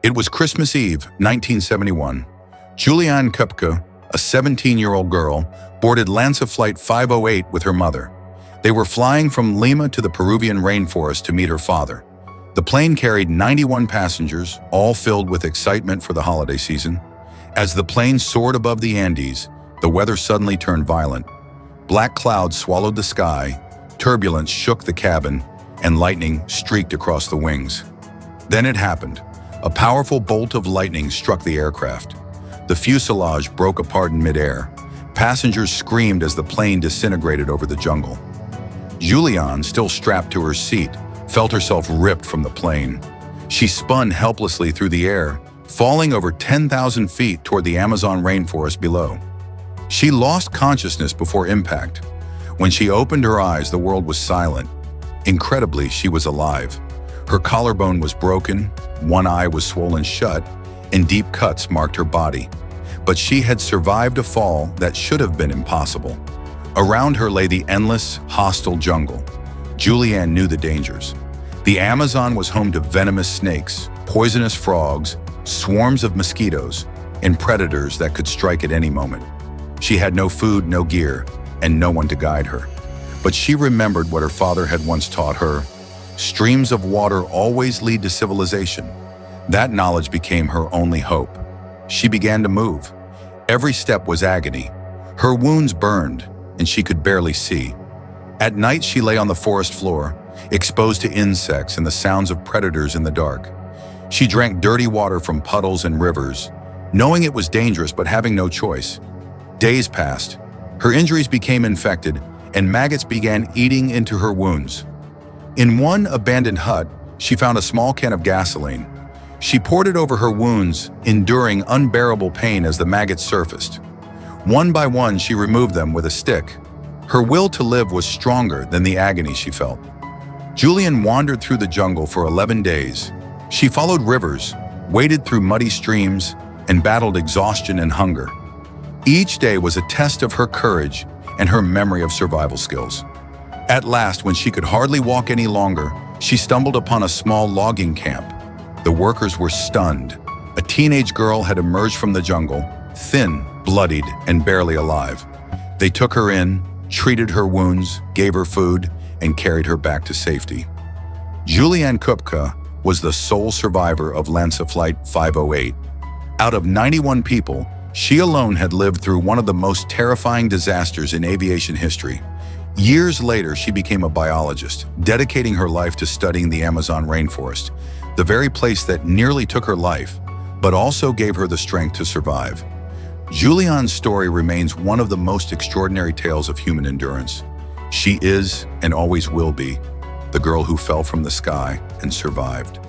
It was Christmas Eve, 1971. Juliane Koepcke, a 17-year-old girl, boarded Lanza Flight 508 with her mother. They were flying from Lima to the Peruvian rainforest to meet her father. The plane carried 91 passengers, all filled with excitement for the holiday season. As the plane soared above the Andes, the weather suddenly turned violent. Black clouds swallowed the sky, turbulence shook the cabin, and lightning streaked across the wings. Then it happened. A powerful bolt of lightning struck the aircraft. The fuselage broke apart in midair. Passengers screamed as the plane disintegrated over the jungle. Juliane, still strapped to her seat, felt herself ripped from the plane. She spun helplessly through the air, falling over 10,000 feet toward the Amazon rainforest below. She lost consciousness before impact. When she opened her eyes, the world was silent. Incredibly, she was alive. Her collarbone was broken, one eye was swollen shut, and deep cuts marked her body. But she had survived a fall that should have been impossible. Around her lay the endless, hostile jungle. Juliane knew the dangers. The Amazon was home to venomous snakes, poisonous frogs, swarms of mosquitoes, and predators that could strike at any moment. She had no food, no gear, and no one to guide her. But she remembered what her father had once taught her. Streams of water always lead to civilization. That knowledge became her only hope. She began to move. Every step was agony. Her wounds burned, and she could barely see. At night, she lay on the forest floor, exposed to insects and the sounds of predators in the dark. She drank dirty water from puddles and rivers, knowing it was dangerous but having no choice. Days passed. Her injuries became infected, and maggots began eating into her wounds. In one abandoned hut, she found a small can of gasoline. She poured it over her wounds, enduring unbearable pain as the maggots surfaced. One by one, she removed them with a stick. Her will to live was stronger than the agony she felt. Juliane wandered through the jungle for 11 days. She followed rivers, waded through muddy streams, and battled exhaustion and hunger. Each day was a test of her courage and her memory of survival skills. At last, when she could hardly walk any longer, she stumbled upon a small logging camp. The workers were stunned. A teenage girl had emerged from the jungle, thin, bloodied, and barely alive. They took her in, treated her wounds, gave her food, and carried her back to safety. Juliane Koepcke was the sole survivor of Lanza Flight 508. Out of 91 people, she alone had lived through one of the most terrifying disasters in aviation history. Years later, she became a biologist, dedicating her life to studying the Amazon rainforest, the very place that nearly took her life, but also gave her the strength to survive. Juliane's story remains one of the most extraordinary tales of human endurance. She is, and always will be, the girl who fell from the sky and survived.